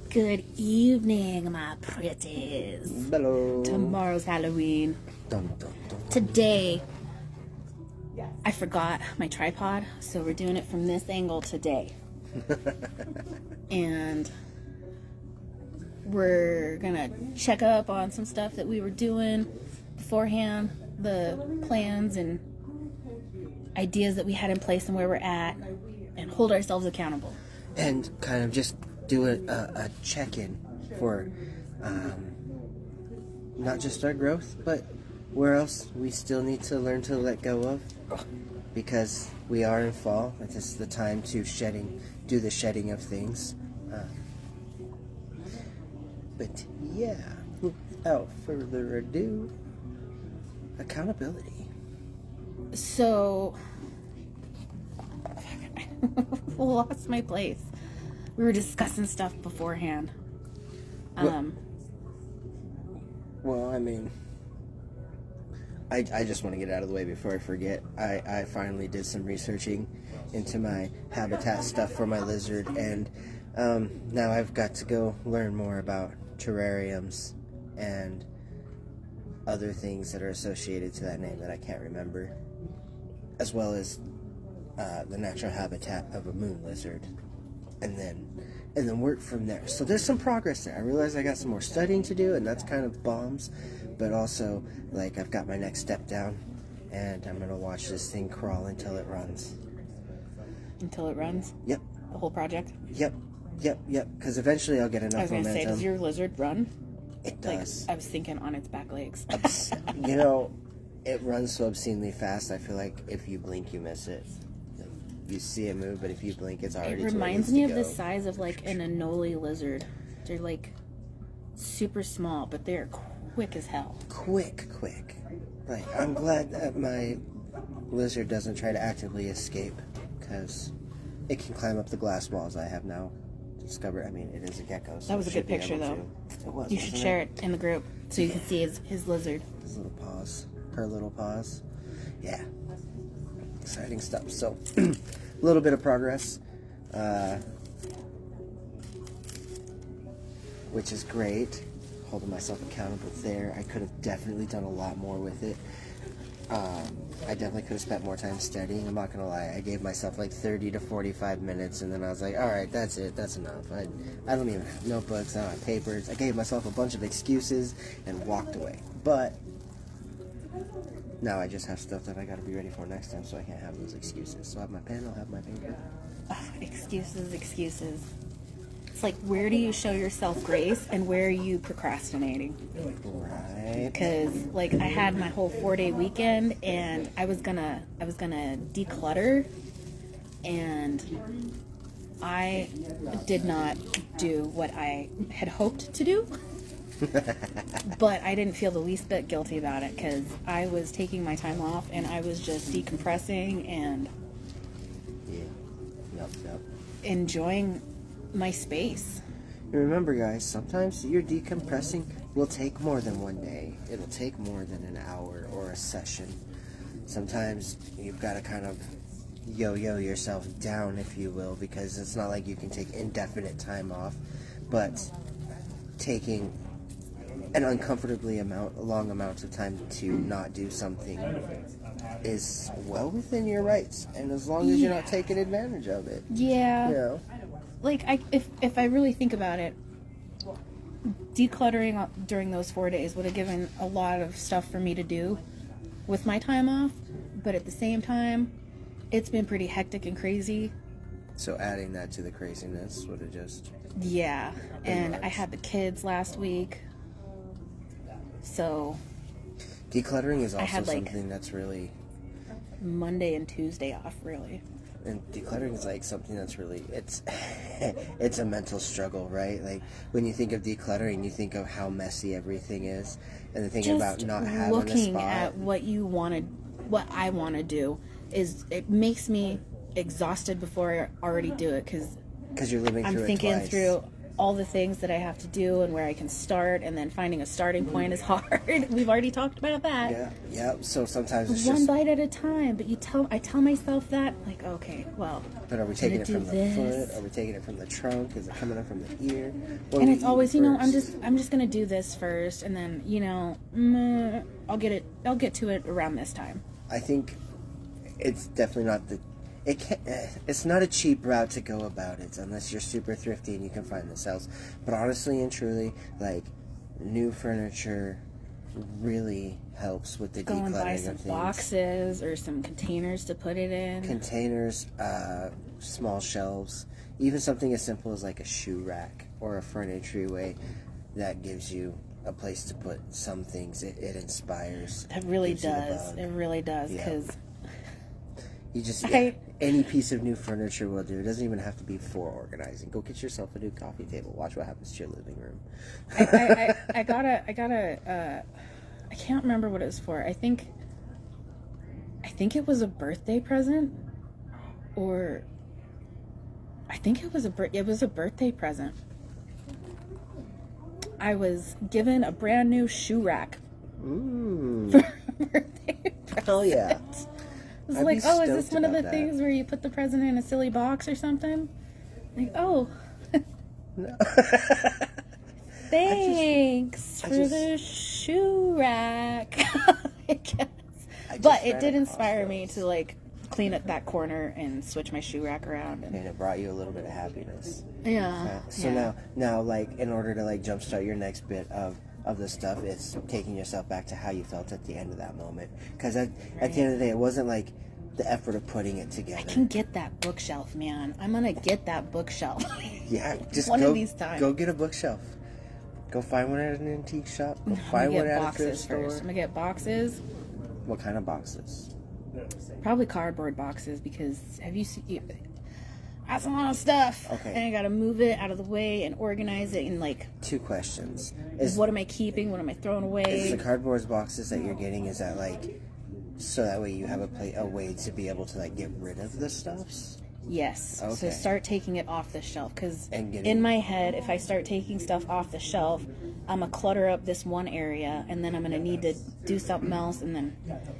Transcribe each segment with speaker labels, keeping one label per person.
Speaker 1: Good evening, my pretties.
Speaker 2: Hello.
Speaker 1: Tomorrow's Halloween.
Speaker 2: Dun, dun, dun.
Speaker 1: Today, I forgot my tripod, so we're doing it from this angle today. And we're gonna check up on some stuff that we were doing beforehand, the plans and ideas that we had in place and where we're at, and hold ourselves accountable.
Speaker 2: And kind of just do a check-in for not just our growth, but where else we still need to learn to let go of, because we are in fall. This is the time to do the shedding of things. But yeah, without further ado, accountability.
Speaker 1: So, I lost my place. We were discussing stuff beforehand.
Speaker 2: Well, I mean, I just want to get out of the way before I forget. I finally did some researching into my habitat stuff for my lizard, and now I've got to go learn more about terrariums and other things that are associated to that name that I can't remember, as well as the natural habitat of a moon lizard, and then work from there. So there's some progress there. I realize I got some more studying to do, and that's kind of bombs, but also, like, I've got my next step down, and I'm gonna watch this thing crawl until it runs.
Speaker 1: Until it runs?
Speaker 2: Yep.
Speaker 1: The whole project?
Speaker 2: Yep. Because eventually I'll get enough momentum.
Speaker 1: I was gonna say, does your lizard run?
Speaker 2: It does.
Speaker 1: I was thinking on its back legs.
Speaker 2: You know, it runs so obscenely fast, I feel like if you blink, you miss it. You see it move, but if you blink, it's already.
Speaker 1: It reminds me of the size of like an anole lizard. They're like super small, but they're quick as hell. Quick.
Speaker 2: Like, I'm glad that my lizard doesn't try to actively escape, because it can climb up the glass walls I have now discovered. I mean, it is a gecko. So
Speaker 1: that was a good picture, though.
Speaker 2: It was.
Speaker 1: You should share it in the group so you can see his lizard.
Speaker 2: His little paws. Her little paws. Yeah. Exciting stuff. So, a little bit of progress, which is great. Holding myself accountable there. I could have definitely done a lot more with it. I definitely could have spent more time studying. I'm not gonna lie. I gave myself like 30 to 45 minutes, and then I was like, all right, that's it. That's enough. I don't even have notebooks. I don't have papers. I gave myself a bunch of excuses and walked away. But now I just have stuff that I got to be ready for next time, so I can't have those excuses. So I have my pen, I'll have my paper.
Speaker 1: Excuses. It's like, where do you show yourself grace and where are you procrastinating?
Speaker 2: Right.
Speaker 1: Because, like, I had my whole 4-day weekend, and I was gonna declutter, and I did not do what I had hoped to do. But I didn't feel the least bit guilty about it, because I was taking my time off and I was just decompressing and enjoying my space.
Speaker 2: And remember, guys, sometimes your decompressing will take more than one day. It'll take more than an hour or a session. Sometimes you've got to kind of yo-yo yourself down, if you will, because it's not like you can take indefinite time off, but taking an uncomfortably long amount of time to not do something is well within your rights, and as long as you're not taking advantage of it.
Speaker 1: Yeah.
Speaker 2: You know?
Speaker 1: Like, if I really think about it, decluttering during those 4 days would have given a lot of stuff for me to do with my time off, but at the same time, it's been pretty hectic and crazy.
Speaker 2: So adding that to the craziness would have just...
Speaker 1: Yeah, and I had the kids last week. So
Speaker 2: decluttering is also something that's really
Speaker 1: Monday and Tuesday off, really.
Speaker 2: And decluttering is like something that's really it's a mental struggle, right? Like, when you think of decluttering, you think of how messy everything is, and the thing about not having a spot.
Speaker 1: Looking at what I want to do it makes me exhausted before I already do it, because
Speaker 2: you're living through it twice.
Speaker 1: I'm thinking through all the things that I have to do and where I can start, and then finding a starting point is hard. We've already talked about that.
Speaker 2: Yeah. So sometimes it's
Speaker 1: one
Speaker 2: just
Speaker 1: bite at a time. But I tell myself that, like, okay, well.
Speaker 2: But are we taking it from the foot? Are we taking it from the trunk? Is it coming up from the ear?
Speaker 1: And it's always, I'm just gonna do this first, and then I'll get to it around this time.
Speaker 2: I think it's definitely not it's not a cheap route to go about it unless you're super thrifty and you can find the sales. But honestly and truly, like, new furniture really helps with the
Speaker 1: go and buy
Speaker 2: decluttering
Speaker 1: some
Speaker 2: of things.
Speaker 1: Boxes or some containers to put it in.
Speaker 2: Containers, small shelves, even something as simple as like a shoe rack or a front entryway that gives you a place to put some things. It inspires.
Speaker 1: It really does. It really does, because
Speaker 2: you just any piece of new furniture will do. It doesn't even have to be for organizing. Go get yourself a new coffee table. Watch what happens to your living room.
Speaker 1: I got a I can't remember what it was for. I think it was a birthday present, or I think it was a birthday present. I was given a brand new shoe rack for a birthday present.
Speaker 2: Hell yeah.
Speaker 1: I was like, is this one of the things where you put the present in a silly box or something? Like, no. Thanks for the shoe rack. I guess. But it did inspire me to, like, clean up that corner and switch my shoe rack around. And
Speaker 2: it brought you a little bit of happiness.
Speaker 1: Yeah.
Speaker 2: So now, like, in order to, like, jumpstart your next bit of the stuff, it's taking yourself back to how you felt at the end of that moment. Because at the end of the day, it wasn't, like, the effort of putting it together.
Speaker 1: I can get that bookshelf, man. I'm going to get that bookshelf.
Speaker 2: Yeah, just
Speaker 1: one of these times.
Speaker 2: Go get a bookshelf. Go find one at an antique shop. Go find one at a thrift store.
Speaker 1: I'm gonna get boxes.
Speaker 2: What kind of boxes?
Speaker 1: Probably cardboard boxes, because have you seen? That's a lot of stuff.
Speaker 2: Okay.
Speaker 1: And I gotta move it out of the way and organize it. And, like,
Speaker 2: 2 questions:
Speaker 1: what am I keeping? What am I throwing away?
Speaker 2: Is the cardboard boxes that you're getting, is that, like, so that way you have a way to be able to, like, get rid of the stuffs?
Speaker 1: Yes.
Speaker 2: Okay.
Speaker 1: So start taking it off the shelf, because in my head, if I start taking stuff off the shelf, I'm going to clutter up this one area, and then I'm going to need to do something else, and then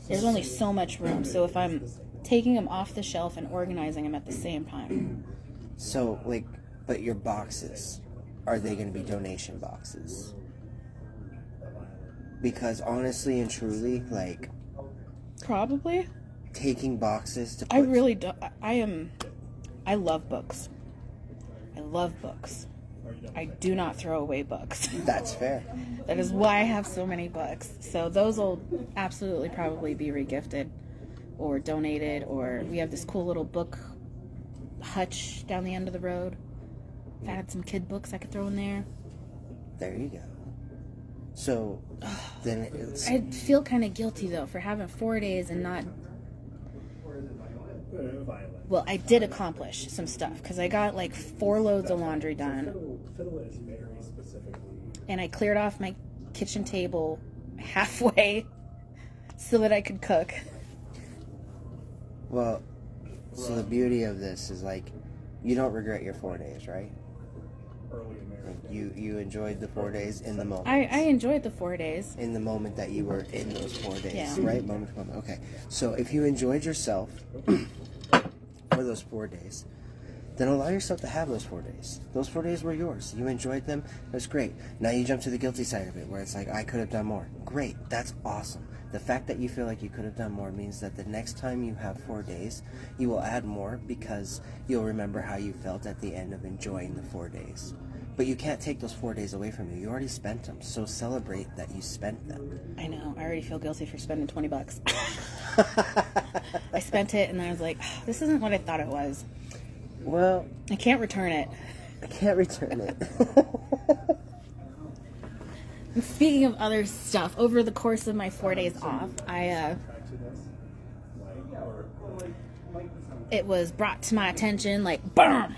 Speaker 1: there's only so much room. So if I'm taking them off the shelf and organizing them at the same time.
Speaker 2: So, like, but your boxes, are they going to be donation boxes? Because honestly and truly, like...
Speaker 1: Probably.
Speaker 2: Taking boxes to put...
Speaker 1: I really do. I love books. I love books. I do not throw away books.
Speaker 2: That's fair.
Speaker 1: That is why I have so many books. So those will absolutely probably be regifted or donated, or we have this cool little book hutch down the end of the road. If I had some kid books I could throw in there.
Speaker 2: There you go. So then
Speaker 1: I feel kind of guilty, though, for having 4 days and not... Well, I did accomplish some stuff, because I got like 4 loads of laundry done. And I cleared off my kitchen table halfway so that I could cook.
Speaker 2: Well, so the beauty of this is, like, you don't regret your 4 days, right? You enjoyed the 4 days in the moment.
Speaker 1: I enjoyed the 4 days.
Speaker 2: In the moment that you were in those 4 days,
Speaker 1: yeah.
Speaker 2: Right? Moment to moment. Okay. So if you enjoyed yourself for those 4 days, then allow yourself to have those 4 days. Those 4 days were yours. You enjoyed them. That's great. Now you jump to the guilty side of it, where it's like, I could have done more. Great. That's awesome. The fact that you feel like you could have done more means that the next time you have 4 days, you will add more, because you'll remember how you felt at the end of enjoying the 4 days. But you can't take those 4 days away from you. You already spent them, so celebrate that you spent them.
Speaker 1: I know. I already feel guilty for spending $20. I spent it, and then I was like, this isn't what I thought it was.
Speaker 2: Well...
Speaker 1: I can't return it.
Speaker 2: I can't return it.
Speaker 1: And speaking of other stuff, over the course of my 4 days off, it was brought to my attention, like, BAM!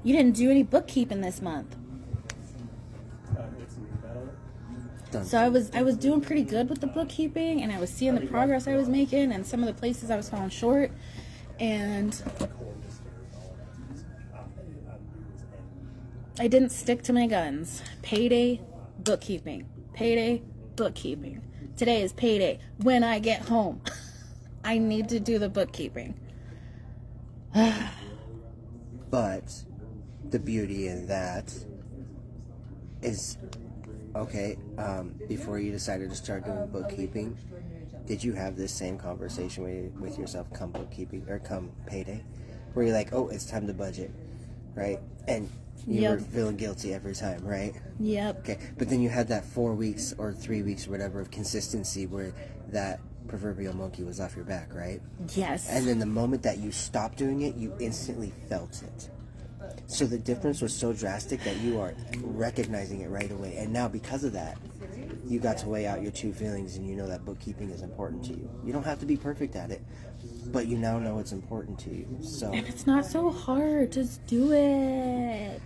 Speaker 1: You didn't do any bookkeeping this month. So I was doing pretty good with the bookkeeping, and I was seeing the progress I was making, and some of the places I was falling short. And I didn't stick to my guns. Payday, bookkeeping. Payday, bookkeeping. Today is payday. When I get home, I need to do the bookkeeping.
Speaker 2: But the beauty in that is, okay, before you decided to start doing bookkeeping, did you have this same conversation with yourself come bookkeeping or come payday? Where you're like, oh, it's time to budget, right? And you were feeling guilty every time, right?
Speaker 1: Yep.
Speaker 2: Okay, but then you had that 4 weeks or 3 weeks or whatever of consistency where that proverbial monkey was off your back, right?
Speaker 1: Yes.
Speaker 2: And then the moment that you stopped doing it, you instantly felt it. So the difference was so drastic that you are recognizing it right away. And now because of that, you got to weigh out your two feelings and you know that bookkeeping is important to you. You don't have to be perfect at it, but you now know it's important to you. So,
Speaker 1: and it's not so hard. Just do it.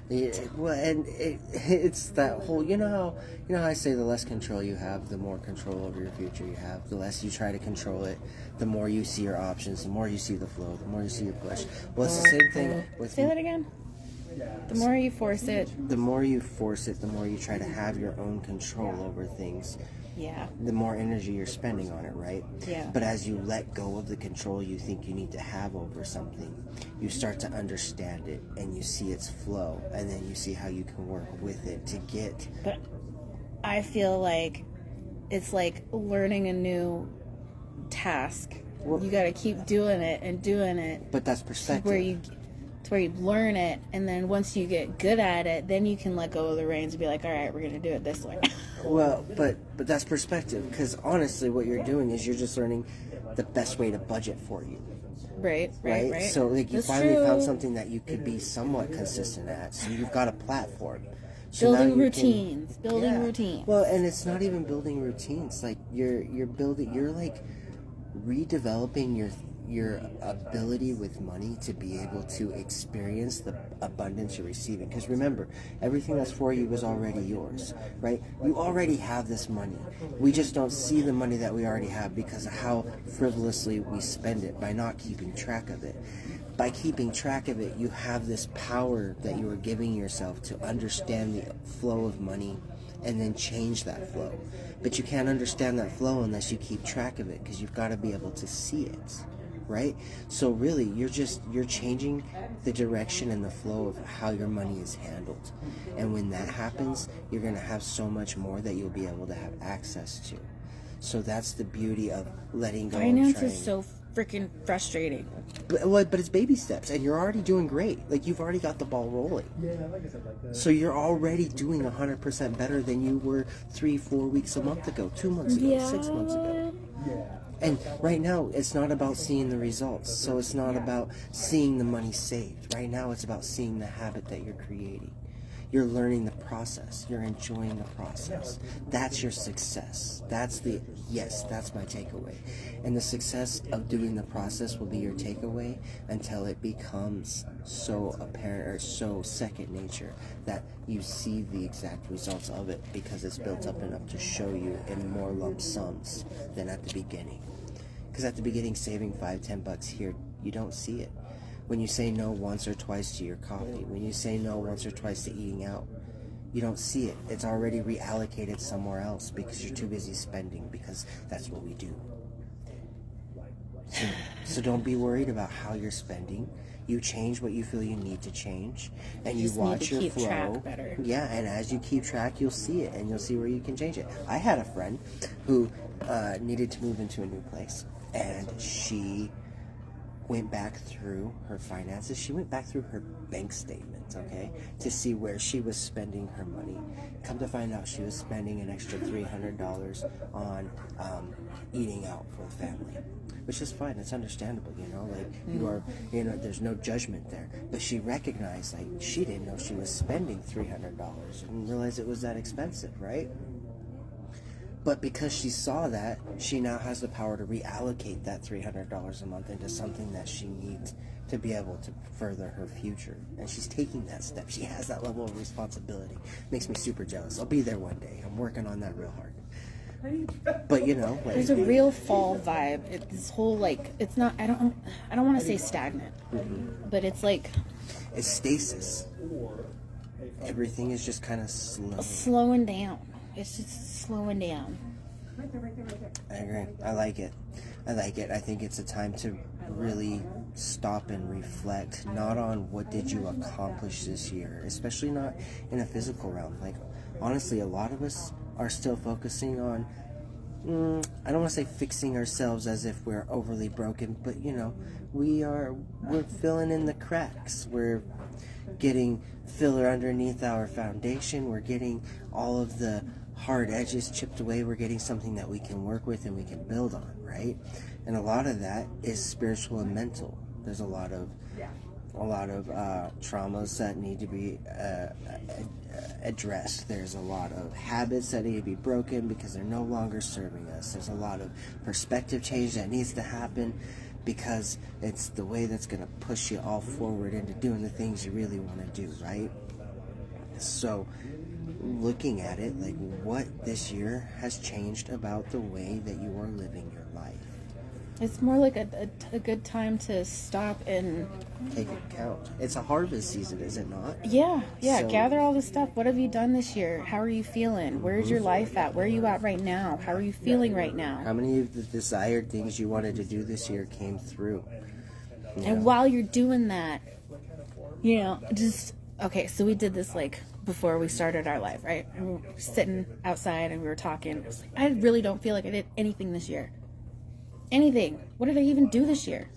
Speaker 2: Well, and it's that whole, you know how I say the less control you have, the more control over your future you have. The less you try to control it, the more you see your options, the more you see the flow, the more you see your push. Well, it's the same thing with...
Speaker 1: Say that again? The more you force it...
Speaker 2: The more you force it, the more you try to have your own control over things.
Speaker 1: Yeah.
Speaker 2: The more energy you're spending on it, right?
Speaker 1: Yeah.
Speaker 2: But as you let go of the control you think you need to have over something, you start to understand it and you see its flow, and then you see how you can work with it to get...
Speaker 1: But I feel like it's like learning a new task. Well, you got to keep doing it and doing it.
Speaker 2: But that's perspective.
Speaker 1: Where you learn it, and then once you get good at it, then you can let go of the reins and be like, all right, we're going to do it this way.
Speaker 2: Well, but that's perspective, because honestly what you're doing is you're just learning the best way to budget for you.
Speaker 1: Right.
Speaker 2: So like you finally found something that you could be somewhat consistent at, so you've got a platform. So
Speaker 1: building routines. Routines.
Speaker 2: Well, and it's not even building routines. Like you're like redeveloping your ability with money to be able to experience the abundance you're receiving. Because remember, everything that's for you is already yours, right? You already have this money. We just don't see the money that we already have because of how frivolously we spend it by not keeping track of it. By keeping track of it, you have this power that you are giving yourself to understand the flow of money and then change that flow. But you can't understand that flow unless you keep track of it, because you've got to be able to see it. Right? So really, you're changing the direction and the flow of how your money is handled. And when that happens, you're going to have so much more that you'll be able to have access to. So that's the beauty of letting go.
Speaker 1: Finance is so freaking frustrating.
Speaker 2: But it's baby steps, and you're already doing great. Like, you've already got the ball rolling. So you're already doing 100% better than you were 3-4 weeks, a month ago, 2 months ago, 6 months ago. And right now, it's not about seeing the results. So it's not about seeing the money saved. Right now, it's about seeing the habit that you're creating. You're learning the process. You're enjoying the process. That's your success. That's my takeaway. And the success of doing the process will be your takeaway until it becomes so apparent or so second nature that you see the exact results of it, because it's built up enough to show you in more lump sums than at the beginning. Because at the beginning, saving $5-10 here, you don't see it. When you say no once or twice to your coffee, when you say no once or twice to eating out, you don't see it. It's already reallocated somewhere else because you're too busy spending, because that's what we do. So don't be worried about how you're spending. You change what you feel you need to change, and you watch your flow.
Speaker 1: Track better.
Speaker 2: Yeah, and as you keep track, you'll see it, and you'll see where you can change it. I had a friend who needed to move into a new place, and she went back through her finances. She went back through her bank statements, okay, to see where she was spending her money. Come to find out, she was spending an extra $300 on eating out for the family, which is fine. It's understandable, like there's no judgment there. But she recognized, like, she didn't know she was spending $300 and realized it was that expensive, right? But because she saw that, she now has the power to reallocate that $300 a month into something that she needs to be able to further her future. And she's taking that step. She has that level of responsibility. Makes me super jealous. I'll be there one day. I'm working on that real hard. But
Speaker 1: there's a real fall vibe. This whole, like, it's not, I don't want to say stagnant, but it's like,
Speaker 2: it's stasis. everything is just kind of
Speaker 1: slowing down. It's just slowing down.
Speaker 2: I agree. I like it. I think it's a time to really stop and reflect, not on what did you accomplish this year, especially not in a physical realm. Like, honestly, a lot of us are still focusing on, I don't want to say fixing ourselves as if we're overly broken, but, we're filling in the cracks. We're getting filler underneath our foundation. We're getting all of the hard edges chipped away. We're getting something that we can work with and we can build on, right? And a lot of that is spiritual and mental. There's a lot of traumas that need to be addressed. There's a lot of habits that need to be broken because they're no longer serving us. There's a lot of perspective change that needs to happen because it's the way that's going to push you all forward into doing the things you really want to do, right? So, looking at it, like, what this year has changed about the way that you are living your life?
Speaker 1: It's more like a good time to stop and
Speaker 2: take account. It's a harvest season, is it not?
Speaker 1: Yeah. So, gather all the stuff. What have you done this year? How are you feeling? Where's your life at? Where are you at right now? How are you feeling right now?
Speaker 2: How many of the desired things you wanted to do this year came through?
Speaker 1: And while you're doing that, so we did this like before we started our life, right? And we were sitting outside and we were talking. I was like, I really don't feel like I did anything this year. Anything. What did I even do this year?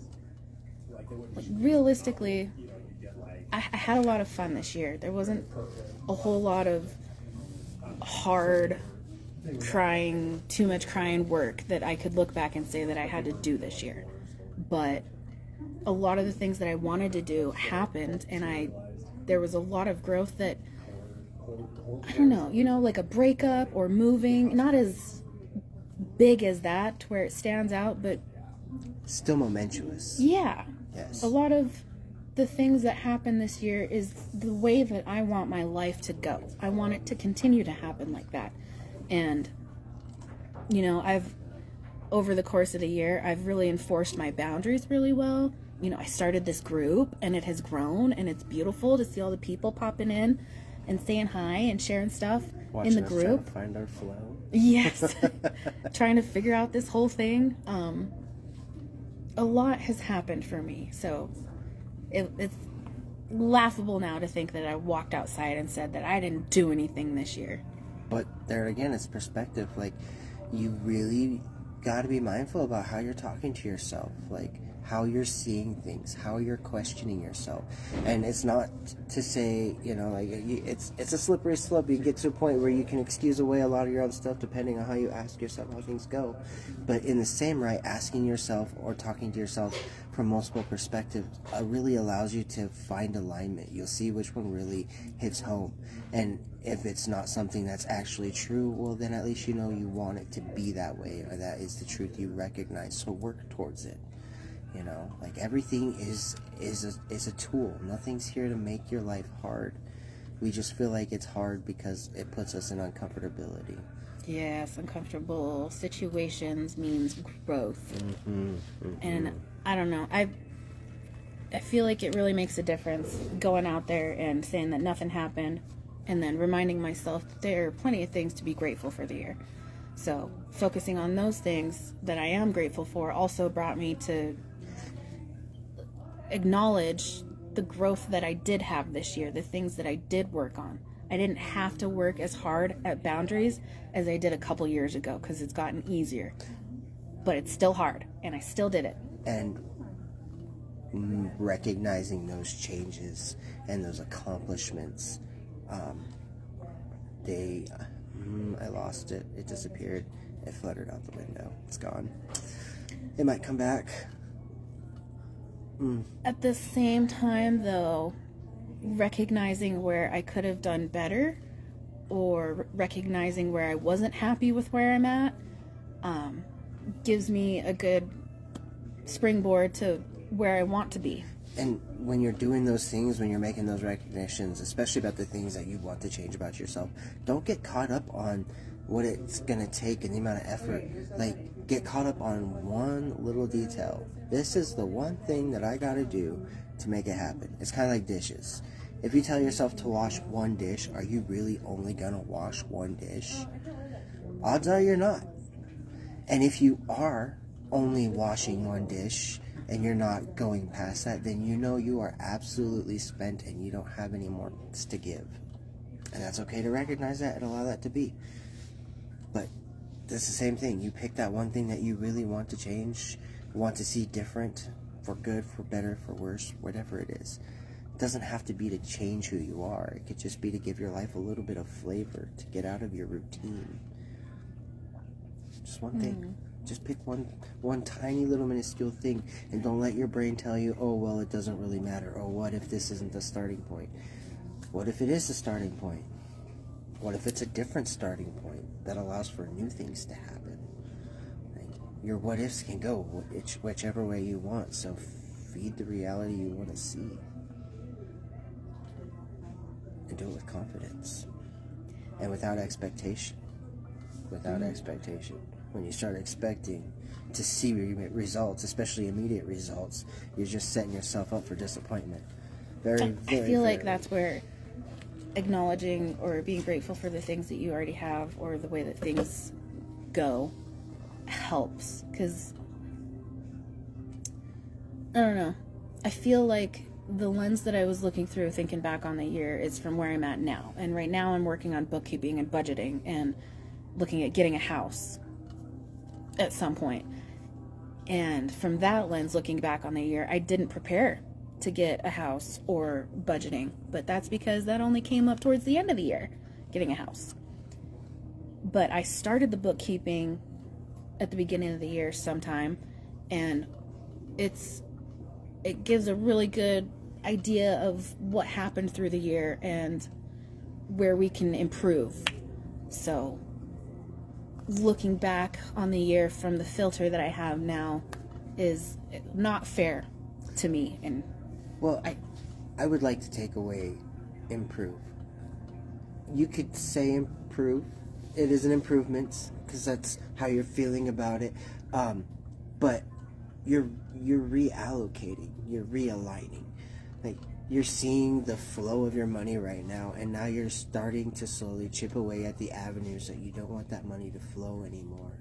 Speaker 1: Like, realistically, I had a lot of fun this year. There wasn't a whole lot of hard crying, too much crying work that I could look back and say that I had to do this year. But a lot of the things that I wanted to do happened, and there was a lot of growth that, I don't know, like a breakup or moving, not as big as that to where it stands out, but
Speaker 2: still momentous.
Speaker 1: Yeah.
Speaker 2: Yes.
Speaker 1: A lot of the things that happen this year is the way that I want my life to go. I want it to continue to happen like that. And I've over the course of the year, I've really enforced my boundaries really well. I started this group and it has grown, and it's beautiful to see all the people popping in and saying hi and sharing stuff in the group.
Speaker 2: Trying to find our flow.
Speaker 1: Yes. Trying to figure out this whole thing. A lot has happened for me. So it's laughable now to think that I walked outside and said that I didn't do anything this year.
Speaker 2: But there again, it's perspective. Like, you really got to be mindful about how you're talking to yourself. Like, how you're seeing things, how you're questioning yourself. And it's not to say, it's a slippery slope. You get to a point where you can excuse away a lot of your own stuff depending on how you ask yourself how things go. But in the same right, asking yourself or talking to yourself from multiple perspectives really allows you to find alignment. You'll see which one really hits home. And if it's not something that's actually true, well, then at least you want it to be that way, or that is the truth you recognize. So work towards it. Like, everything is a tool. Nothing's here to make your life hard. We just feel like it's hard because it puts us in uncomfortability.
Speaker 1: Yes, uncomfortable situations means growth. And I don't know. I feel like it really makes a difference going out there and saying that nothing happened, and then reminding myself that there are plenty of things to be grateful for the year. So focusing on those things that I am grateful for also brought me to acknowledge the growth that I did have this year, the things that I did work on. I didn't have to work as hard at boundaries as I did a couple years ago because it's gotten easier. But it's still hard, and I still did it. And
Speaker 2: recognizing those changes and those accomplishments, I lost it. It disappeared. It fluttered out the window. It's gone. It might come back.
Speaker 1: At the same time, though, recognizing where I could have done better, or recognizing where I wasn't happy with where I'm at, gives me a good springboard to where I want to be.
Speaker 2: And when you're doing those things, when you're making those recognitions, especially about the things that you want to change about yourself, don't get caught up on what it's going to take and the amount of effort. Like, get caught up on one little detail. This is the one thing that I got to do to make it happen. It's kind of like dishes. If you tell yourself to wash one dish, are you really only gonna wash one dish? Odds are you're not. And if you are only washing one dish and you're not going past that, then you know you are absolutely spent and you don't have any more to give. And that's okay to recognize that and allow that to be. But it's the same thing. You pick that one thing that you really want to change, want to see different, for good, for better, for worse, whatever it is. It doesn't have to be to change who you are. It could just be to give your life a little bit of flavor, to get out of your routine. Just one thing. Just pick one tiny little minuscule thing, and don't let your brain tell you, oh, well, it doesn't really matter. Oh, what if this isn't the starting point? What if it is the starting point? What if it's a different starting point that allows for new things to happen? Like, your what ifs can go whichever way you want, so feed the reality you want to see. And do it with confidence. And without expectation. Without expectation. When you start expecting to see results, especially immediate results, you're just setting yourself up for disappointment. I
Speaker 1: feel like that's where acknowledging or being grateful for the things that you already have or the way that things go helps. Because, I don't know, I feel like the lens that I was looking through thinking back on the year is from where I'm at now. And right now I'm working on bookkeeping and budgeting and looking at getting a house at some point. And from that lens, looking back on the year, I didn't prepare to get a house or budgeting, but that's because that only came up towards the end of the year, getting a house. But I started the bookkeeping at the beginning of the year sometime, and it gives a really good idea of what happened through the year and where we can improve. So looking back on the year from the filter that I have now is not fair to me. And
Speaker 2: well, I would like to take away improve. You could say improve. It is an improvement because that's how you're feeling about it. But you're reallocating, you're realigning. Like, you're seeing the flow of your money right now, and now you're starting to slowly chip away at the avenues that you don't want that money to flow anymore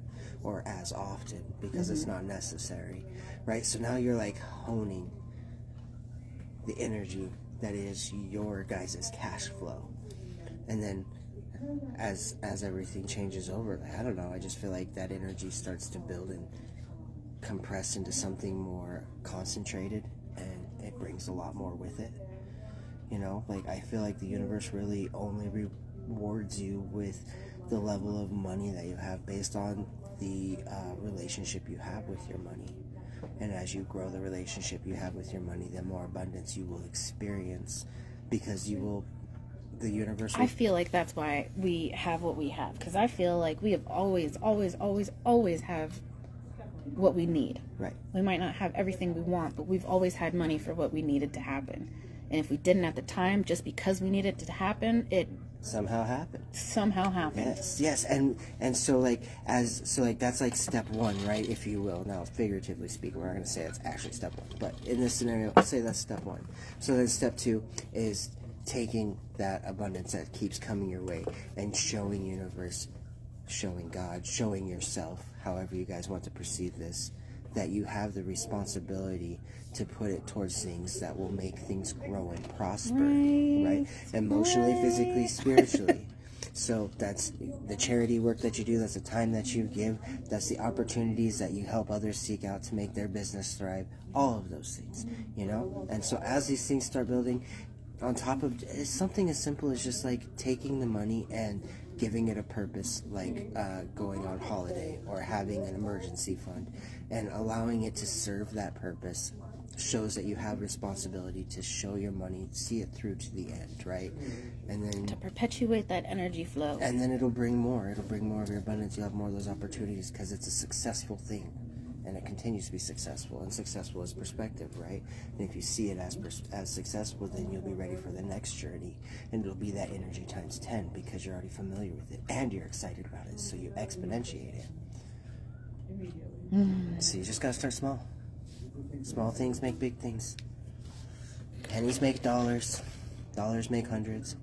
Speaker 2: or as often because it's not necessary, right? So now you're like honing the energy that is your guys' cash flow. And then as everything changes over, I don't know, I just feel like that energy starts to build and compress into something more concentrated, and it brings a lot more with it. You know, like, I feel like the universe really only rewards you with the level of money that you have based on the relationship you have with your money. And as you grow the relationship you have with your money, the more abundance you will experience, because the universe will...
Speaker 1: I feel like that's why we have what we have, because I feel like we have always have what we need.
Speaker 2: Right.
Speaker 1: We might not have everything we want, but we've always had money for what we needed to happen. And if we didn't at the time, just because we needed it to happen, it
Speaker 2: somehow happened. Yes. And so that's like step one, right? If you will. Now, figuratively speaking, we're not going to say that's actually step one, but in this scenario, let's say that's step one. So then step two is taking that abundance that keeps coming your way and showing universe, showing God, showing yourself, however you guys want to perceive this, that you have the responsibility to put it towards things that will make things grow and prosper, right? Emotionally, physically, spiritually. So that's the charity work that you do, that's the time that you give, that's the opportunities that you help others seek out to make their business thrive, all of those things, you know? And so as these things start building, on top of something as simple as just like taking the money and giving it a purpose, like going on holiday or having an emergency fund, and allowing it to serve that purpose shows that you have responsibility to show your money, see it through to the end, right? And then
Speaker 1: to perpetuate that energy flow.
Speaker 2: And then it'll bring more of your abundance. You'll have more of those opportunities because it's a successful thing. And it continues to be successful, and successful is perspective, right? And if you see it as successful, then you'll be ready for the next journey, and it'll be that energy times 10 because you're already familiar with it and you're excited about it, so you exponentiate it. So you just gotta start small. Small things make big things. Pennies make dollars. Dollars make hundreds.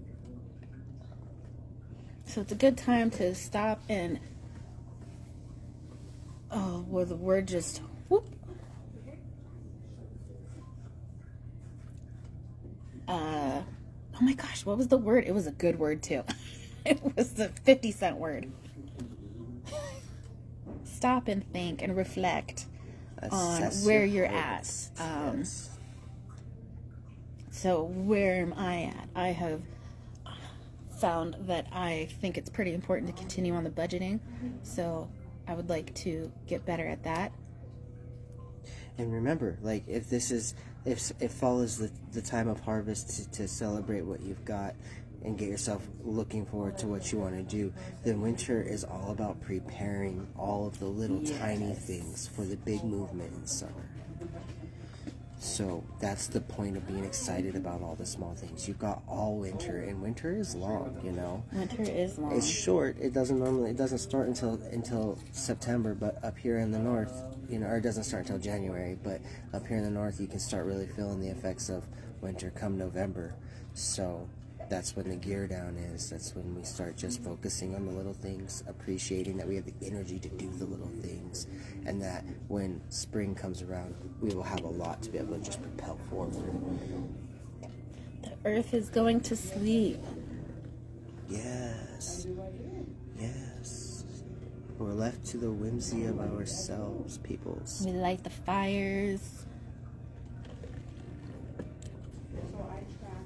Speaker 1: So it's a good time to stop and, well, the word just, whoop. Oh my gosh, what was the word? It was a good word too. It was the 50-cent word. Stop and think and reflect on where you're at.
Speaker 2: Yes.
Speaker 1: So where am I at? I have found that I think it's pretty important to continue on the budgeting. So I would like to get better at that.
Speaker 2: And remember, like, if fall is the time of harvest to celebrate what you've got and get yourself looking forward to what you want to do, then winter is all about preparing all of the little tiny things for the big movement in summer. So that's the point of being excited about all the small things. You've got all winter, and winter is long, you know.
Speaker 1: Winter is long.
Speaker 2: It's short. It doesn't start until September, but up here in the north, you know, or it doesn't start until January, but up here in the north you can start really feeling the effects of winter come November. So that's when the gear down is. That's when we start just focusing on the little things, appreciating that we have the energy to do the little things, and that when spring comes around, we will have a lot to be able to just propel forward.
Speaker 1: The earth is going to sleep.
Speaker 2: Yes. Yes. We're left to the whimsy of ourselves, peoples.
Speaker 1: We light the fires.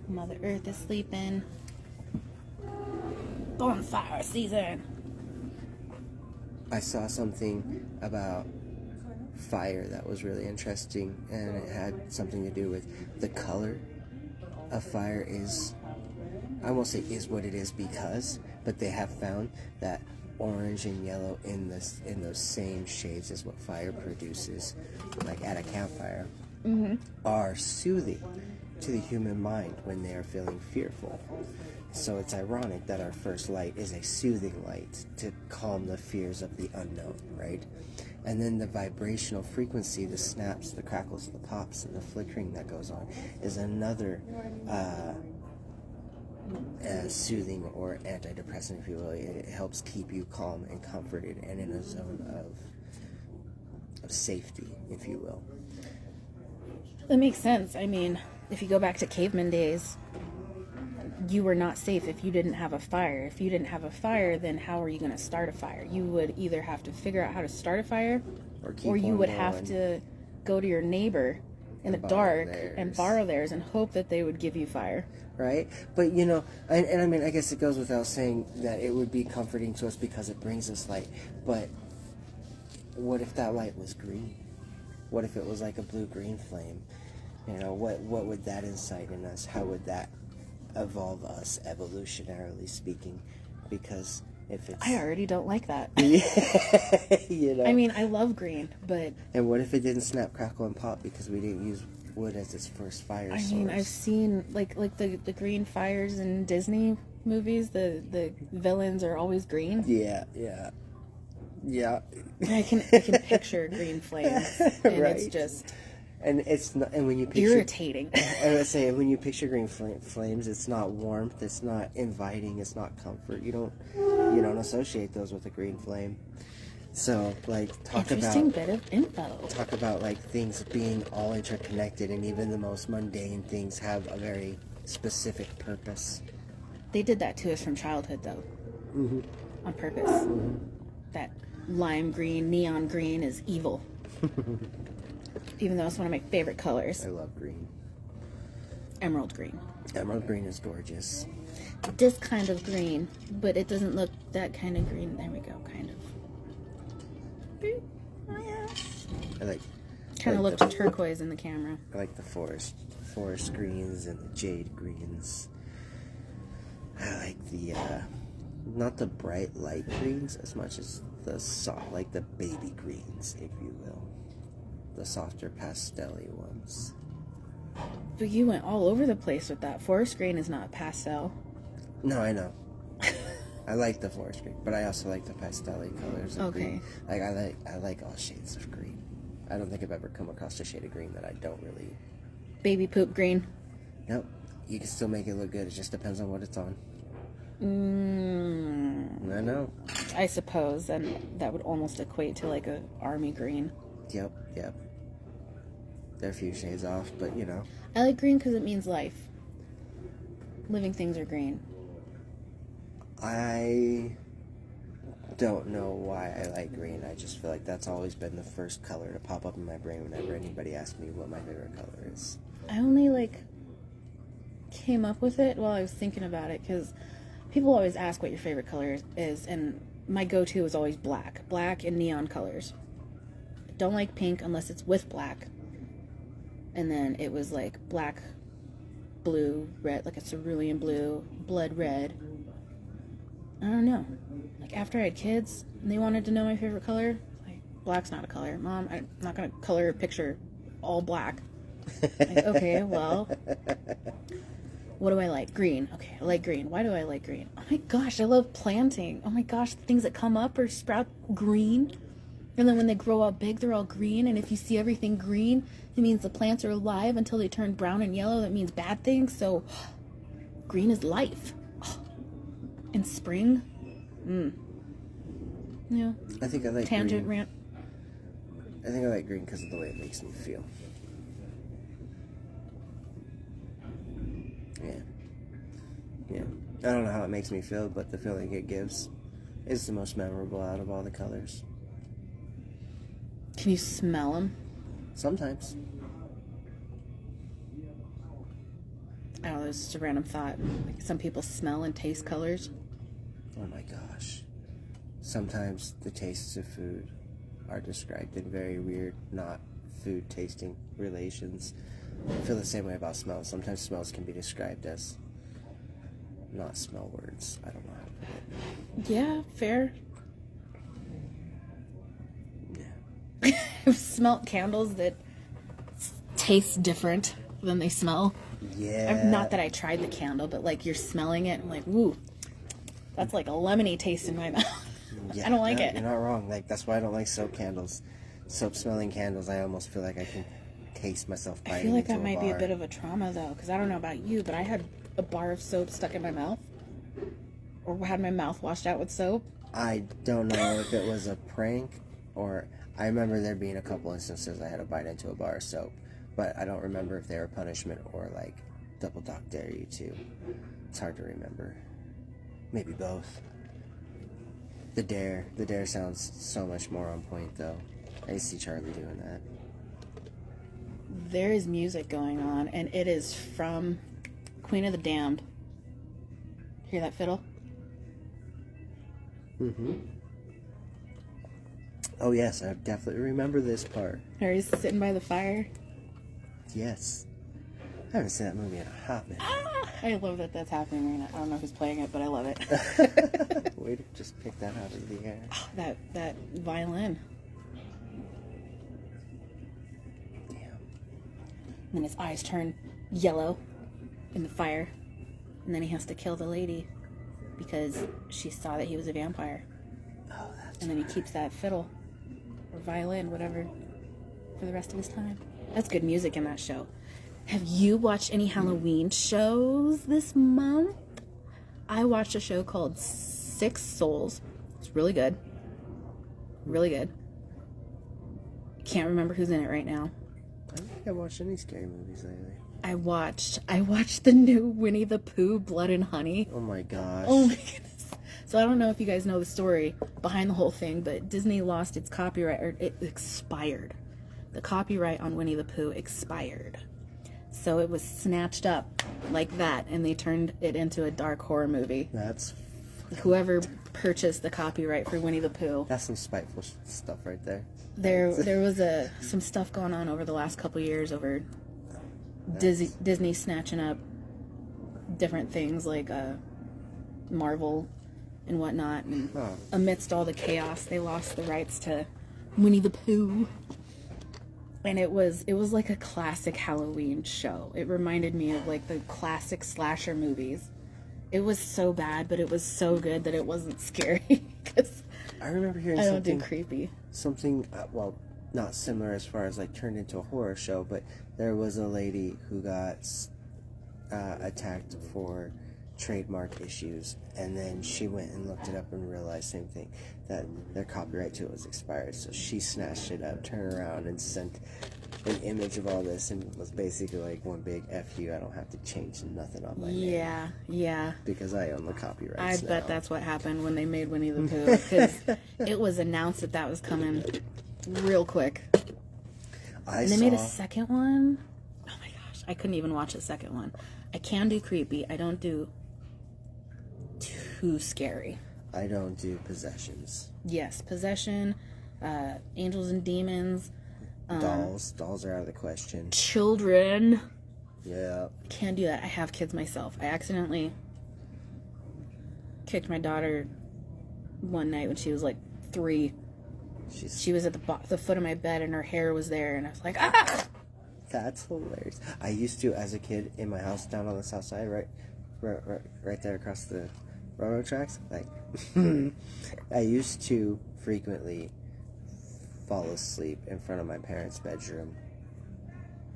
Speaker 1: Mother Earth is sleeping. Bonfire season.
Speaker 2: I saw something about fire that was really interesting, and it had something to do with the color of fire is, I won't say is what it is because, but they have found that orange and yellow in those same shades as what fire produces, like at a campfire, are soothing to the human mind when they are feeling fearful. So it's ironic that our first light is a soothing light to calm the fears of the unknown, right? And then the vibrational frequency, the snaps, the crackles, the pops, and the flickering that goes on is another soothing or antidepressant, if you will. It helps keep you calm and comforted and in a zone of safety, if you will.
Speaker 1: That makes sense. I mean, if you go back to caveman days, you were not safe if you didn't have a fire. If you didn't have a fire, then how are you going to start a fire? You would either have to figure out how to start a fire, or you would have to go to your neighbor in the dark and borrow theirs and hope that they would give you fire.
Speaker 2: Right? But, you know, and I mean, I guess it goes without saying that it would be comforting to us because it brings us light. But what if that light was green? What if it was like a blue-green flame? You know, what would that incite in us? How would that evolve us, evolutionarily speaking? Because if it's...
Speaker 1: I already don't like that.
Speaker 2: You know?
Speaker 1: I mean, I love green, but...
Speaker 2: And what if it didn't snap, crackle, and pop because we didn't use wood as its first fire source?
Speaker 1: I mean, I've seen, like the green fires in Disney movies, the villains are always green.
Speaker 2: Yeah.
Speaker 1: And I can picture green flames, and
Speaker 2: right.
Speaker 1: It's just...
Speaker 2: And it's not, and when you picture,
Speaker 1: irritating.
Speaker 2: I would say when you picture green flames, it's not warmth, it's not inviting, it's not comfort. You don't associate those with a green flame. So, like,
Speaker 1: Interesting bit of info.
Speaker 2: Talk about like things being all interconnected, and even the most mundane things have a very specific purpose.
Speaker 1: They did that to us from childhood, though, on purpose. That lime green, neon green is evil. Even though it's one of my favorite colors.
Speaker 2: I love green.
Speaker 1: Emerald green.
Speaker 2: Emerald green is gorgeous.
Speaker 1: This kind of green, but it doesn't look that kind of green. There we go, kind of.
Speaker 2: I like.
Speaker 1: Kind of looked turquoise in the camera.
Speaker 2: I like the forest greens and the jade greens. I like the not the bright light greens as much as the soft, like the baby greens, if you will. The softer pastel-y ones.
Speaker 1: But you went all over the place with that. Forest green is not pastel.
Speaker 2: No, I know. I like the forest green, but I also like the pastel-y colors of green. Like I like all shades of green. I don't think I've ever come across a shade of green that I don't really.
Speaker 1: Baby poop green.
Speaker 2: Nope. you can still make it look good. It just depends on what it's on. I know.
Speaker 1: I suppose, and that would almost equate to like a army green.
Speaker 2: Yep. They're a few shades off, but you know.
Speaker 1: I like green because it means life. Living things are green.
Speaker 2: I don't know why I like green. I just feel like that's always been the first color to pop up in my brain whenever anybody asks me what my favorite color is.
Speaker 1: I only like came up with it while I was thinking about it because people always ask what your favorite color is, and my go-to is always black and neon colors. Don't like pink unless it's with black. And then it was like black, blue, red, like a cerulean blue, blood red. I don't know. Like after I had kids and they wanted to know my favorite color, like black's not a color. Mom, I'm not gonna color a picture all black. Like, okay, well, what do I like? Green. Okay, I like green. Why do I like green? Oh my gosh, I love planting. Oh my gosh, the things that come up or sprout green. And then when they grow up big, they're all green. And if you see everything green, it means the plants are alive until they turn brown and yellow. That means bad things. So green is life. In spring. Yeah.
Speaker 2: I think I like
Speaker 1: Tangent
Speaker 2: green.
Speaker 1: rant.
Speaker 2: I think I like green because of the way it makes me feel. Yeah. I don't know how it makes me feel, but the feeling it gives is the most memorable out of all the colors.
Speaker 1: Can you smell them?
Speaker 2: Sometimes.
Speaker 1: I don't know, it's just a random thought. Like some people smell and taste colors.
Speaker 2: Oh my gosh. Sometimes the tastes of food are described in very weird, not food tasting relations. I feel the same way about smells. Sometimes smells can be described as not smell words. I don't know how to put it.
Speaker 1: Yeah, fair.
Speaker 2: Yeah.
Speaker 1: I've smelt candles that taste different than they smell.
Speaker 2: Yeah.
Speaker 1: Not that I tried the candle, but like you're smelling it and like, woo, that's like a lemony taste in my mouth.
Speaker 2: Yeah,
Speaker 1: I don't like it.
Speaker 2: You're not wrong. Like that's why I don't like soap candles. Soap smelling candles, I almost feel like I can taste myself biting
Speaker 1: I feel like
Speaker 2: into
Speaker 1: that might
Speaker 2: a
Speaker 1: be a
Speaker 2: bar.
Speaker 1: bit of a trauma though, because I don't know about you, but I had a bar of soap stuck in my mouth, or had my mouth washed out with soap.
Speaker 2: I don't know if it was a prank or I remember there being a couple instances I had to bite into a bar of soap, but I don't remember if they were punishment or like double dog dare you to. It's hard to remember. Maybe both. The dare sounds so much more on point though. I see Charlie doing that.
Speaker 1: There is music going on, and it is from Queen of the Damned. Hear that fiddle?
Speaker 2: Oh yes, I definitely remember this part.
Speaker 1: Or he's sitting by the fire.
Speaker 2: Yes. I haven't seen that movie in a hot minute.
Speaker 1: I love that that's happening right now. I don't know who's playing it, but I love it.
Speaker 2: Way to just pick that out of the air.
Speaker 1: that violin.
Speaker 2: Damn.
Speaker 1: And then his eyes turn yellow in the fire. And then he has to kill the lady because she saw that he was a vampire.
Speaker 2: Oh, that's
Speaker 1: And then he keeps that fiddle or violin, whatever, for the rest of his time. That's good music in that show. Have you watched any Halloween shows this month? I watched a show called Six Souls. It's really good. Really good. Can't remember who's in it right now.
Speaker 2: I don't think I've watched any scary movies lately.
Speaker 1: I watched the new Winnie the Pooh, Blood and Honey.
Speaker 2: Oh my gosh.
Speaker 1: Oh my goodness. So I don't know if you guys know the story behind the whole thing, but Disney lost its copyright, or it expired. The copyright on Winnie the Pooh expired. So it was snatched up like that, and they turned it into a dark horror movie.
Speaker 2: That's
Speaker 1: Whoever purchased the copyright for Winnie the Pooh.
Speaker 2: that's some spiteful stuff right there.
Speaker 1: There was some stuff going on over the last couple years over Disney snatching up different things like Marvel and whatnot, and amidst all the chaos, they lost the rights to Winnie the Pooh. And it was like a classic Halloween show. It reminded me of like the classic slasher movies. It was so bad, but it was so good that it wasn't scary. Because
Speaker 2: I remember hearing
Speaker 1: I don't do
Speaker 2: something,
Speaker 1: creepy.
Speaker 2: well, not similar as far as like turned into a horror show, but there was a lady who got attacked for trademark issues, and then she went and looked it up and realized same thing, that their copyright to it was expired. So she snatched it up, turned around, and sent an image of all this, and was basically like, one big F you, I don't have to change nothing on my name.
Speaker 1: Yeah.
Speaker 2: Because I own the copyrights
Speaker 1: I bet that's what happened when they made Winnie the Pooh, because it was announced that was coming real quick. And they made a second one. Oh my gosh, I couldn't even watch the second one. I can do creepy. I don't do too scary.
Speaker 2: I don't do possessions.
Speaker 1: Yes, possession, angels and demons.
Speaker 2: Dolls are out of the question.
Speaker 1: Children.
Speaker 2: Yeah.
Speaker 1: Can't do that. I have kids myself. I accidentally kicked my daughter one night when she was like 3. She was at the foot of my bed and her hair was there, and I was like, ah!
Speaker 2: That's hilarious. I used to, as a kid, in my house down on the south side, right there across the railroad tracks, like, I used to frequently fall asleep in front of my parents' bedroom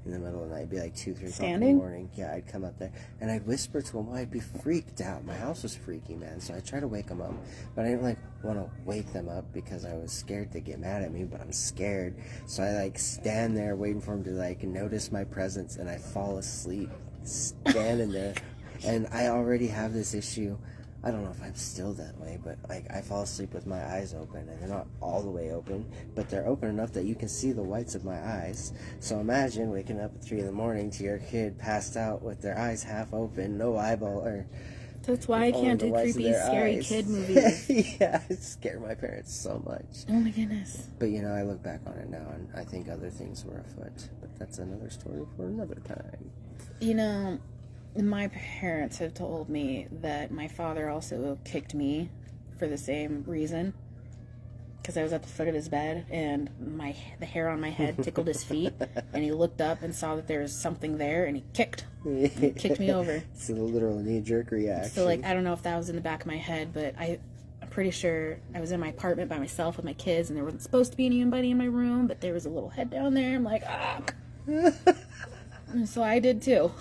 Speaker 2: in the middle of the night. It'd be like 2, 3 o'clock in the morning. Yeah, I'd come up there and I'd whisper to them. Well, I'd be freaked out. My house was freaky, man. So I'd try to wake them up, but I didn't want to wake them up because I was scared they'd get mad at me. But I'm scared, so I stand there waiting for them to notice my presence, and I fall asleep standing there. And I already have this issue. I don't know if I'm still that way, but I fall asleep with my eyes open, and they're not all the way open, but they're open enough that you can see the whites of my eyes. So imagine waking up at 3 in the morning to your kid passed out with their eyes half open, no eyeball, or...
Speaker 1: That's why I can't do creepy, scary kid movies.
Speaker 2: Yeah, it scared my parents so much.
Speaker 1: Oh my goodness.
Speaker 2: But I look back on it now, and I think other things were afoot, but that's another story for another time.
Speaker 1: My parents have told me that my father also kicked me for the same reason, because I was at the foot of his bed and the hair on my head tickled his feet, and he looked up and saw that there was something there, and he kicked me over.
Speaker 2: It's a literal knee-jerk reaction.
Speaker 1: So I don't know if that was in the back of my head, but I'm pretty sure I was in my apartment by myself with my kids, and there wasn't supposed to be anybody in my room, but there was a little head down there. I'm like, ah. And so I did too.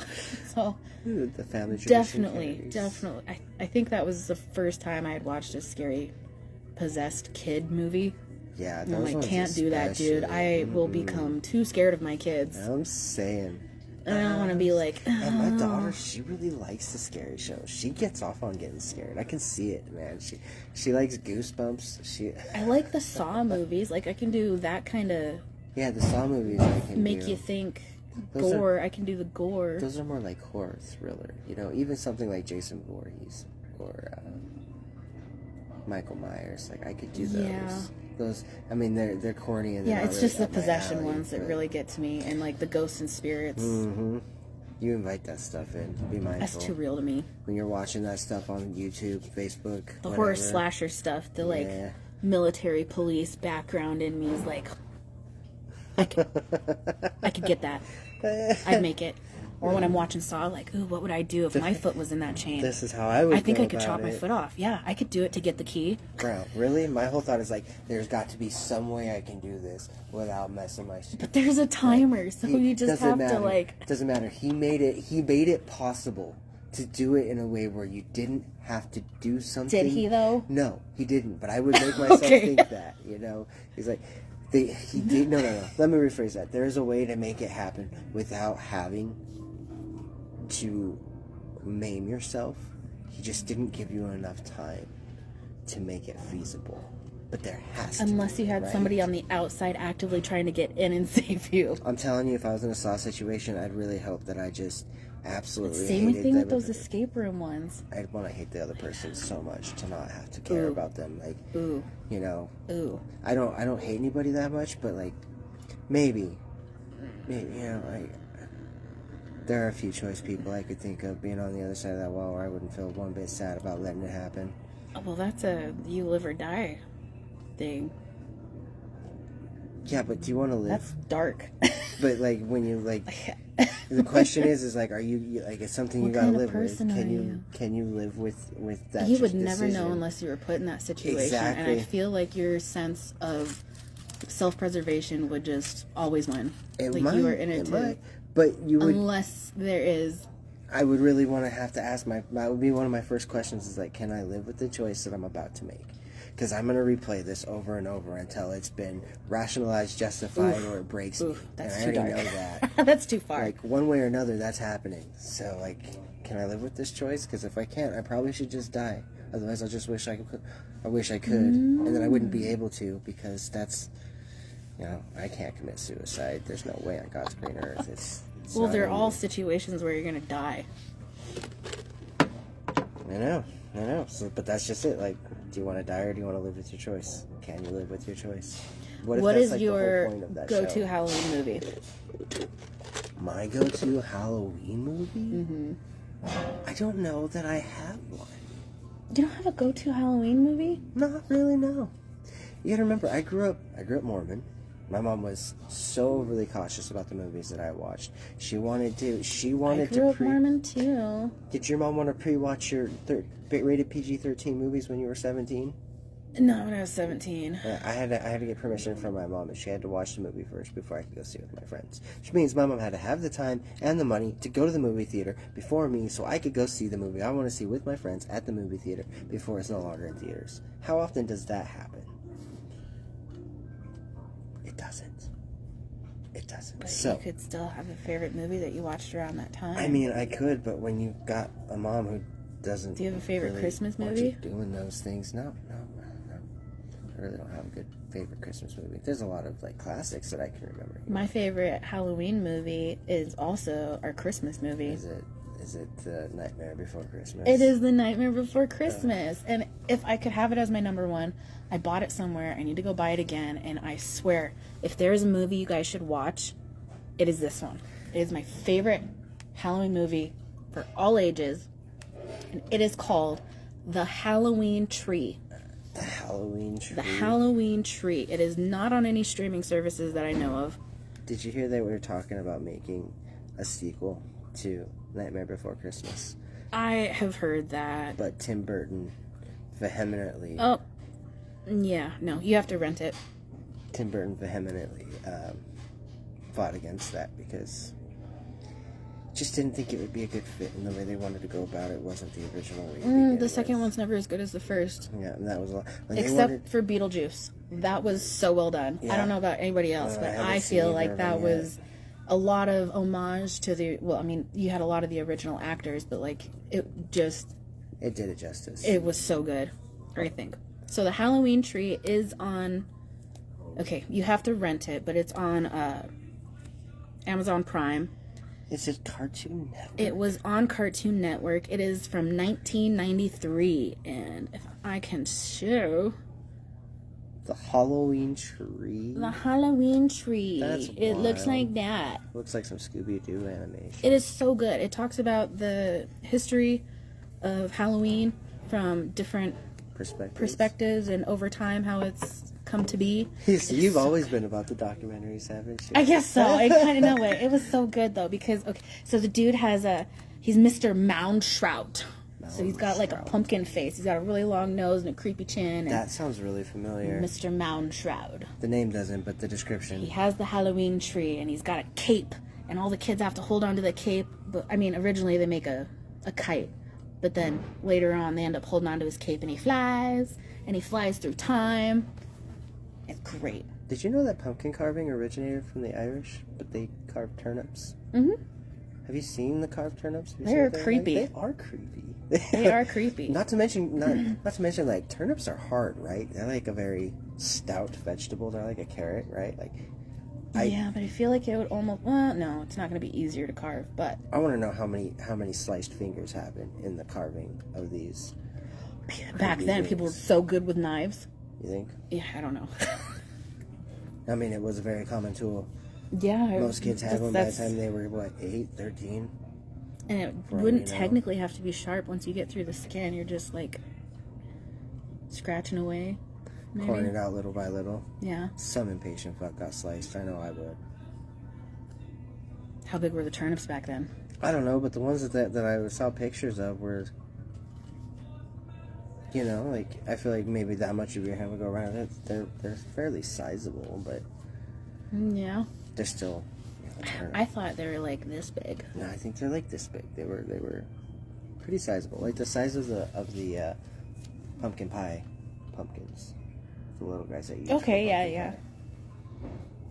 Speaker 1: So
Speaker 2: the family tradition
Speaker 1: definitely. I think that was the first time I had watched a scary possessed kid movie.
Speaker 2: Yeah,
Speaker 1: and I'm like, can't do that, dude. I will become too scared of my kids.
Speaker 2: I'm saying.
Speaker 1: And I don't want to be like.
Speaker 2: And my daughter, she really likes the scary shows. She gets off on getting scared. I can see it, man. She likes Goosebumps.
Speaker 1: I like the Saw movies. I can do that kind of.
Speaker 2: Yeah, the Saw movies I can
Speaker 1: make you think. Gore. I can do the gore.
Speaker 2: Those are more like horror thriller. Even something like Jason Voorhees or Michael Myers. I could do those.
Speaker 1: Yeah.
Speaker 2: Those. I mean, they're corny and
Speaker 1: it's just the possession ones that really get to me, and the ghosts and spirits.
Speaker 2: Mm-hmm. You invite that stuff in. Be mindful.
Speaker 1: That's too real to me.
Speaker 2: When you're watching that stuff on YouTube, Facebook,
Speaker 1: the horror slasher stuff, the military police background in me is like. I could get that. I'd make it. Or when I'm watching Saw, ooh, what would I do if my foot was in that chain?
Speaker 2: This is how I would.
Speaker 1: I think I could chop my foot off. Yeah, I could do it to get the key.
Speaker 2: Bro, really? My whole thought is there's got to be some way I can do this without messing my shit.
Speaker 1: But there's a timer, so you just have to
Speaker 2: Doesn't matter. He made it possible to do it in a way where you didn't have to do something.
Speaker 1: Did he though?
Speaker 2: No, he didn't. But I would make myself think that. He's like. He did no. Let me rephrase that. There is a way to make it happen without having to maim yourself. He just didn't give you enough time to make it feasible. But there has to
Speaker 1: unless you had somebody on the outside actively trying to get in and save you.
Speaker 2: I'm telling you, if I was in a Saw situation, I'd really hope that I just absolutely
Speaker 1: same thing with those escape room ones.
Speaker 2: I'd want to hate the other person so much to not have to care about them.
Speaker 1: Ooh.
Speaker 2: Ooh. I don't hate anybody that much, but maybe there are a few choice people I could think of being on the other side of that wall where I wouldn't feel one bit sad about letting it happen.
Speaker 1: Well, that's a you live or die thing.
Speaker 2: Yeah, but do you want to live?
Speaker 1: That's dark.
Speaker 2: But when you the question is are you it's something you gotta live with? Can you live with that?
Speaker 1: You would never know unless you were put in that situation.
Speaker 2: Exactly.
Speaker 1: And I feel like your sense of self-preservation would just always win.
Speaker 2: It
Speaker 1: you are in it
Speaker 2: might. But you would,
Speaker 1: unless there is
Speaker 2: I would really want to have to ask that would be one of my first questions is like, can I live with the choice that I'm about to make? Because I'm going to replay this over and over until it's been rationalized, justified, or it breaks me.
Speaker 1: That's
Speaker 2: and I
Speaker 1: too
Speaker 2: already
Speaker 1: dark.
Speaker 2: know that.
Speaker 1: That's too far.
Speaker 2: Like, one way or another, that's happening. So, like, can I live with this choice? Because if I can't, I probably should just die. Otherwise, I'll just wish I could. And then I wouldn't be able to, because that's, I can't commit suicide. There's no way on God's green earth. It's
Speaker 1: well,
Speaker 2: not
Speaker 1: they're
Speaker 2: in
Speaker 1: all
Speaker 2: me.
Speaker 1: situations where you're going to die.
Speaker 2: I know. So, but that's just it. Like, do you want to die or do you want to live with your choice? Can you live with your choice?
Speaker 1: What
Speaker 2: that's,
Speaker 1: is
Speaker 2: like, the whole
Speaker 1: your
Speaker 2: point of that
Speaker 1: go-to
Speaker 2: show?
Speaker 1: Halloween movie?
Speaker 2: My go-to Halloween movie? I don't know that I have one.
Speaker 1: You don't have a go-to Halloween movie?
Speaker 2: Not really, no. You gotta remember, I grew up Mormon. My mom was so overly cautious about the movies that I watched. She wanted
Speaker 1: I grew up Mormon too.
Speaker 2: Did your mom want to pre-watch your rated PG-13 movies when you were 17?
Speaker 1: No, when I was 17.
Speaker 2: I had to get permission from my mom, and she had to watch the movie first before I could go see it with my friends. Which means my mom had to have the time and the money to go to the movie theater before me, so I could go see the movie I want to see with my friends at the movie theater before it's no longer in theaters. How often does that happen? It doesn't.
Speaker 1: But
Speaker 2: So
Speaker 1: you could still have a favorite movie that you watched around that time.
Speaker 2: I mean, I could, but when you've got a mom who doesn't,
Speaker 1: do you have a favorite
Speaker 2: really
Speaker 1: Christmas
Speaker 2: want
Speaker 1: movie?
Speaker 2: you doing those things? No. I really don't have a good favorite Christmas movie. There's a lot of like classics that I can remember.
Speaker 1: My favorite Halloween movie is also our Christmas movie.
Speaker 2: Is it The Nightmare Before Christmas?
Speaker 1: It is The Nightmare Before Christmas. And if I could have it as my number one, I bought it somewhere. I need to go buy it again. And I swear, if there is a movie you guys should watch, it is this one. It is my favorite Halloween movie for all ages. And it is called The Halloween Tree.
Speaker 2: The Halloween Tree.
Speaker 1: The Halloween Tree. It is not on any streaming services that I know of.
Speaker 2: Did you hear they were talking about making a sequel to Nightmare Before Christmas?
Speaker 1: I have heard that.
Speaker 2: But Tim Burton vehemently...
Speaker 1: Oh, yeah. No, you have to rent it.
Speaker 2: Tim Burton vehemently fought against that because just didn't think it would be a good fit, and the way they wanted to go about it wasn't the original way.
Speaker 1: The second one's never as good as the first.
Speaker 2: Yeah, and that was a lot.
Speaker 1: Except for Beetlejuice. That was so well done.
Speaker 2: Yeah.
Speaker 1: I don't know about anybody else, but I feel like that was a lot of homage to the... Well, I mean, you had a lot of the original actors, but like, it did it justice. It was so good, I think. So the Halloween Tree is on... Okay, you have to rent it, but it's on Amazon Prime.
Speaker 2: Is it Cartoon Network?
Speaker 1: It was on Cartoon Network. It is from 1993, and if I can show...
Speaker 2: The Halloween Tree?
Speaker 1: The Halloween Tree.
Speaker 2: That's
Speaker 1: it looks
Speaker 2: wild.
Speaker 1: like that.
Speaker 2: Looks like some Scooby-Doo animation.
Speaker 1: It is so good. It talks about the history of Halloween from different perspectives and over time how it's come to be.
Speaker 2: You've always been about the documentaries, haven't you?
Speaker 1: I guess so. I kind of know it. It was so good though because so the dude has he's Mr. Moundshrout. So he's got like a pumpkin face. He's got a really long nose and a creepy chin.
Speaker 2: That sounds really familiar.
Speaker 1: Mr. Moundshrout.
Speaker 2: The name doesn't, but the description.
Speaker 1: He has the Halloween tree and he's got a cape and all the kids have to hold on to the cape. But I mean, originally they make a kite. But then later on, they end up holding onto his cape, and he flies through time. It's great.
Speaker 2: Did you know that pumpkin carving originated from the Irish, but they carved turnips?
Speaker 1: Mm-hmm.
Speaker 2: Have you seen the carved turnips?
Speaker 1: They're creepy.
Speaker 2: They are creepy.
Speaker 1: They are creepy.
Speaker 2: Not to mention, like turnips are hard, right? They're like a very stout vegetable. They're like a carrot, right? Like.
Speaker 1: Yeah, but I feel like it would almost... Well, no, it's not going to be easier to carve, but...
Speaker 2: I want to know how many sliced fingers happen in the carving of these.
Speaker 1: Back then, people were so good with knives.
Speaker 2: You think?
Speaker 1: Yeah, I don't know.
Speaker 2: I mean, it was a very common tool.
Speaker 1: Yeah.
Speaker 2: Most kids had one by the time they were, 8, 13?
Speaker 1: And it wouldn't technically have to be sharp. Once you get through the skin, you're just, like, scratching away. Maybe.
Speaker 2: Pouring it out little by little.
Speaker 1: Yeah.
Speaker 2: Some impatient fuck got sliced. I know I would.
Speaker 1: How big were the turnips back then?
Speaker 2: I don't know, but the ones that I saw pictures of were, like, I feel like maybe that much of your hand would go around it. They're fairly sizable, but
Speaker 1: Yeah.
Speaker 2: they're still,
Speaker 1: I thought they were like this big.
Speaker 2: No, I think they're like this big. They were pretty sizable, like the size of the pumpkin pie pumpkins, the little guys that you use for
Speaker 1: Okay, yeah,
Speaker 2: pumpkin
Speaker 1: yeah.
Speaker 2: pie.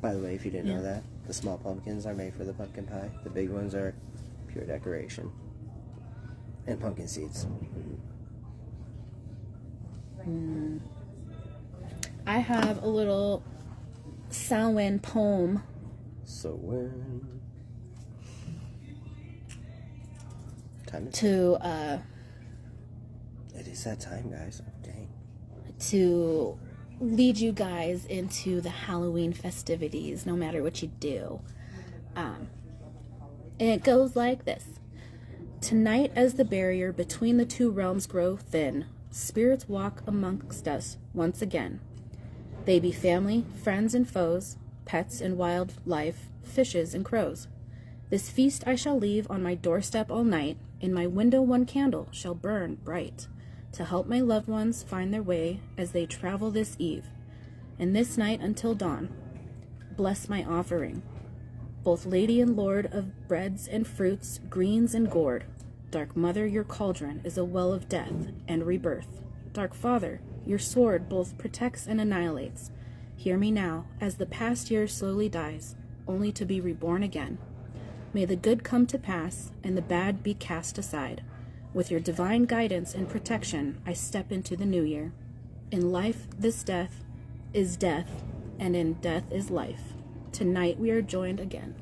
Speaker 2: By the way, if you didn't know that, the small pumpkins are made for the pumpkin pie. The big ones are pure decoration and pumpkin seeds.
Speaker 1: I have a little Samhain poem
Speaker 2: So when time is
Speaker 1: to
Speaker 2: it is that time, guys. Oh, dang.
Speaker 1: to lead you guys into the Halloween festivities, no matter what you do. And it goes like this. Tonight, as the barrier between the two realms grow thin, spirits walk amongst us once again. They be family, friends and foes, pets and wildlife, fishes and crows. This feast I shall leave on my doorstep all night. In my window one candle shall burn bright, to help my loved ones find their way as they travel this eve. And this night until dawn, bless my offering, both lady and lord of breads and fruits, greens and gourd. Dark mother, your cauldron is a well of death and rebirth. Dark father, your sword both protects and annihilates. Hear me now, as the past year slowly dies, only to be reborn again. May the good come to pass, and the bad be cast aside. With your divine guidance and protection, I step into the new year. In life, this death is death, and in death is life. Tonight we are joined again.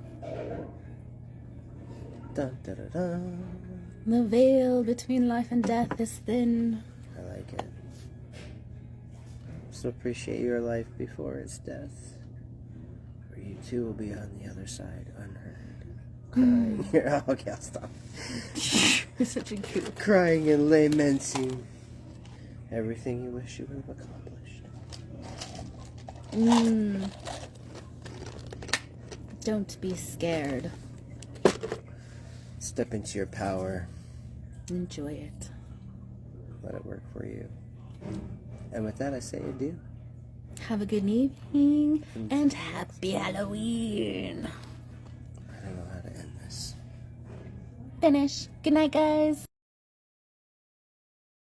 Speaker 2: Dun, dun, dun, dun.
Speaker 1: The veil between life and death is thin.
Speaker 2: I like it. So appreciate your life before its death, or you too will be on the other side unheard. Crying. Okay, I'll stop.
Speaker 1: You're such a goof.
Speaker 2: Crying and lamenting everything you wish you would have accomplished.
Speaker 1: Don't be scared.
Speaker 2: Step into your power.
Speaker 1: Enjoy it.
Speaker 2: Let it work for you. And with that, I say adieu.
Speaker 1: Have a good evening and happy Halloween.
Speaker 2: I don't know how to end this.
Speaker 1: Finish. Good night, guys.